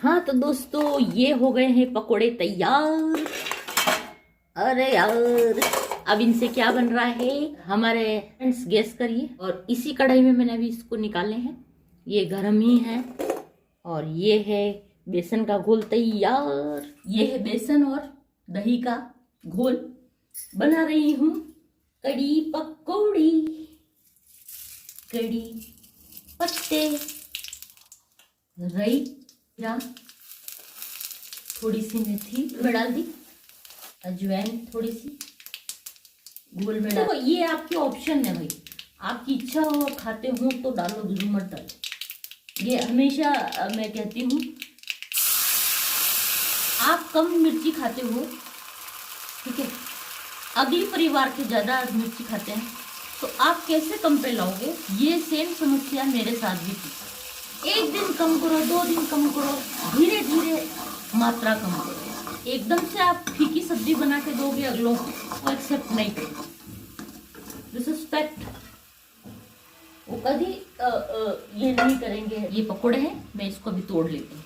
हाँ तो दोस्तों, ये हो गए हैं पकोड़े तैयार। अरे यार, अब इनसे क्या बन रहा है हमारे फ्रेंड्स, गेस करिए। और इसी कढ़ाई में मैंने अभी इसको निकाले हैं, ये गरम ही है। और ये है बेसन का घोल तैयार। ये है बेसन और दही का घोल। बना रही हूँ कड़ी पकौड़ी। कड़ी पत्ते, राई, थोड़ी सी मेथी में डाल दी, अजवाइन थोड़ी सी, घोल में डाल। ये आपके ऑप्शन है भाई, आपकी इच्छा हो खाते हो तो डालो, जरूर मत डालो। ये हमेशा मैं कहती हूँ, आप कम मिर्ची खाते हो, ठीक है, अगली परिवार के ज्यादा मिर्ची खाते हैं, तो आप कैसे कम पे लाओगे? ये सेम समस्या मेरे साथ भी थी। एक दिन कम करो, 2 दिन कम करो, धीरे धीरे मात्रा कम करो। एकदम से आप फीकी सब्जी बना के दोगे अगलों को, एक्सेप्ट नहीं करेंगे, रिस्पेक्ट वो कभी ये नहीं करेंगे। ये पकोड़े हैं, मैं इसको भी तोड़ लेती हूँ।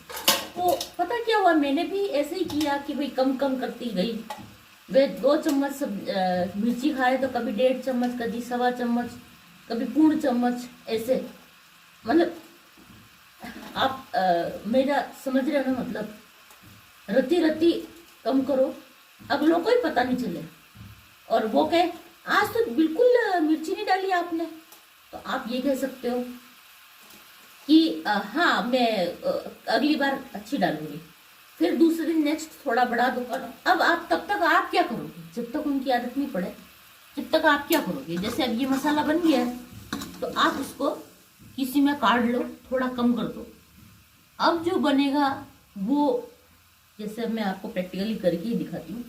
तो पता क्या हुआ, मैंने भी ऐसे ही किया कि भाई कम कम करती गई। वे 2 चम्मच मिर्ची खाए तो कभी 1.5 चम्मच, कभी 1.25 चम्मच, कभी पूर्ण चम्मच, ऐसे। मतलब आप मेरा समझ रहे हो ना, मतलब रत्ती रत्ती कम करो, अगलों को ही पता नहीं चले। और वो कहे आज तो बिल्कुल मिर्ची नहीं डाली आपने, तो आप ये कह सकते हो कि हाँ मैं अगली बार अच्छी डालूंगी। फिर दूसरे दिन नेक्स्ट थोड़ा बढ़ा दो। अब आप तब तक आप क्या करोगे, जब तक उनकी आदत नहीं पड़े, जब तक आप क्या करोगे? जैसे अब ये मसाला बन गया है, तो आप उसको किसी में काट लो, थोड़ा कम कर दो। अब जो बनेगा वो, जैसे मैं आपको प्रैक्टिकली करके ही दिखाती हूँ।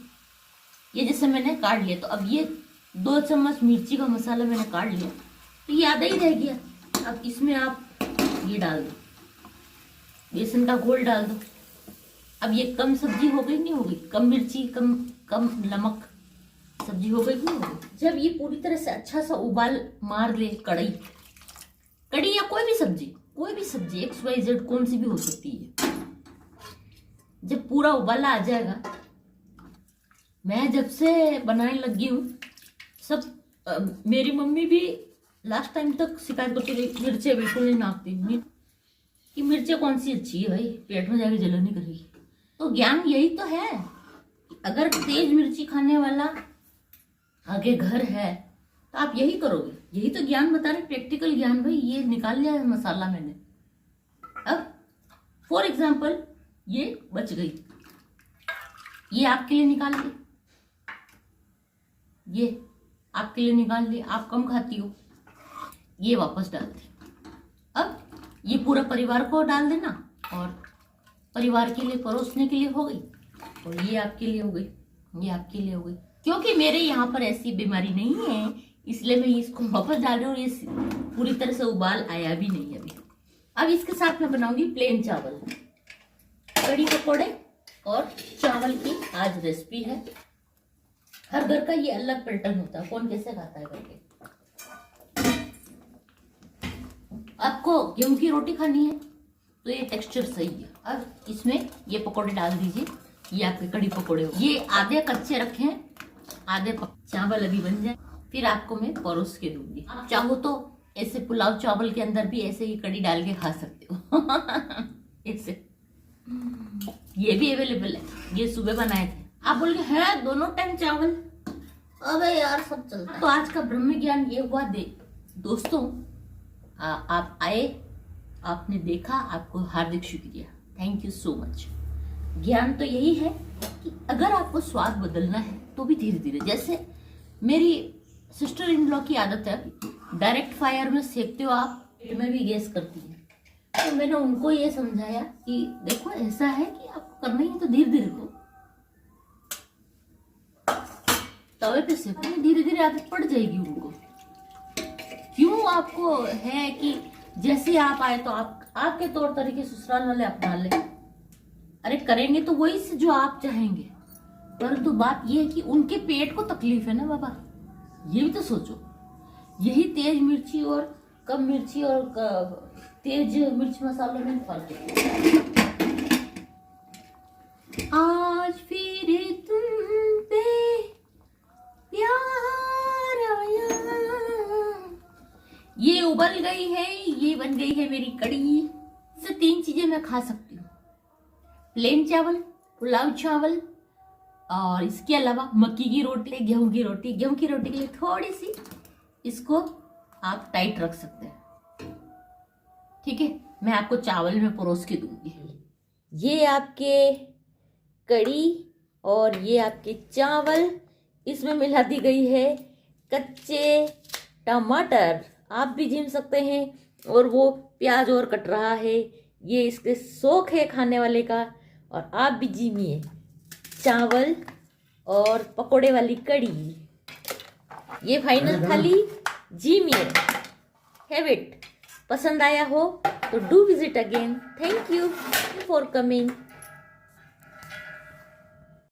ये जैसे मैंने काट लिया, तो अब ये 2 चम्मच मिर्ची का मसाला मैंने काट लिया, तो ये आधा ही रह गया। अब इसमें आप ये डाल दो, बेसन का घोल डाल दो। अब ये कम सब्जी हो गई नहीं हो गई? कम मिर्ची, कम कम नमक, सब्जी हो गई नहीं हो गई? जब ये पूरी तरह से अच्छा सा उबाल मार ले कड़ी या कोई भी सब्जी XYZ कौन सी भी हो सकती है, जब पूरा उबाला आ जाएगा। मैं जब से बनाने लगी हूँ, सब मेरी मम्मी भी लास्ट टाइम तक शिकायत करती रही, मिर्चें बिल्कुल नहीं नापती कि मिर्चें कौन सी अच्छी है भाई, पेट में जाके जलन नहीं करेगी। तो ज्ञान यही तो है, अगर तेज मिर्ची खाने वाला आगे घर है तो आप यही करोगे। यही तो ज्ञान बता रहे, प्रैक्टिकल ज्ञान भाई। ये निकाल लिया है मसाला मैंने। अब फॉर एग्जाम्पल ये बच गई, ये आपके लिए निकाल ली, ये आपके लिए निकाल ली, आप कम खाती हो, ये वापस डाल दी। अब ये पूरा परिवार को डाल देना, और परिवार के लिए परोसने के लिए हो गई, और ये आपके लिए हो गई, ये आपके लिए हो गई। क्योंकि मेरे यहाँ पर ऐसी बीमारी नहीं है, इसलिए मैं इसको वापस डाल रही हूँ, और ये पूरी तरह से उबाल आया भी नहीं है अभी। अब इसके साथ मैं बनाऊंगी प्लेन चावल, कड़ी पकोड़े और चावल की आज रेसिपी है। हर घर का ये अलग पैटर्न होता है, कौन कैसे खाता है करके। आपको गेहूं की रोटी खानी है तो ये टेक्सचर सही है। अब इसमें ये पकोड़े डाल दीजिए, ये आपके कड़ी पकोड़े हो। ये आधे कच्चे रखे, आधे चावल अभी बन जाए, फिर आपको मैं परोस के दूंगी। आप चाहो तो ऐसे पुलाव चावल के अंदर भी ऐसे ही कड़ी डाल के खा सकते हो ऐसे, ये भी अवेलेबल है। ये सुबह बनाए थे। आप बोल है दोनों टाइम चावल, अबे यार सब चलता है। तो आज का ब्रह्म ज्ञान ये हुआ दोस्तों, आप आए, आपने देखा, आपको हार्दिक शुक्रिया, थैंक यू सो मच। ज्ञान तो यही है कि अगर आपको स्वाद बदलना है तो भी धीरे धीरे, जैसे मेरी सिस्टर इन लॉ की आदत है, डायरेक्ट फायर में सेकते हो आप, मैं भी गैस करती है। तो मैंने उनको ये समझाया कि देखो ऐसा है कि आपको करना ही तो धीरे धीरे करो, तवे पे सेको, धीरे धीरे आदत पड़ जाएगी उनको। क्यों आपको है कि जैसे आप आए तो आपके तौर तरीके ससुराल वाले अपना ले, अरे करेंगे तो वही से जो आप चाहेंगे, परंतु बात ये है कि उनके पेट को तकलीफ है ना बाबा, ये भी तो सोचो। यही तेज मिर्ची और कम मिर्ची और तेज मिर्च मसालों में फर्क है। आज फिर तुम पे प्यार आया। ये उबल गई है, ये बन गई है मेरी कड़ी। से 3 चीजें मैं खा सकती हूँ, प्लेन चावल, पुलाव चावल, और इसके अलावा मक्की की रोटी, गेहूं की रोटी। गेहूं की रोटी के लिए थोड़ी सी इसको आप टाइट रख सकते हैं, ठीक है। मैं आपको चावल में परोस के दूंगी। ये आपके कड़ी और ये आपके चावल, इसमें मिला दी गई है कच्चे टमाटर। आप भी जीम सकते हैं। और वो प्याज और कट रहा है, ये इसके शौक है खाने वाले का। और आप भी जीमिए। चावल और पकोड़े वाली कड़ी, ये फाइनल थाली। जीमिए, हैव इट। पसंद आया हो तो do visit again. Thank you for coming.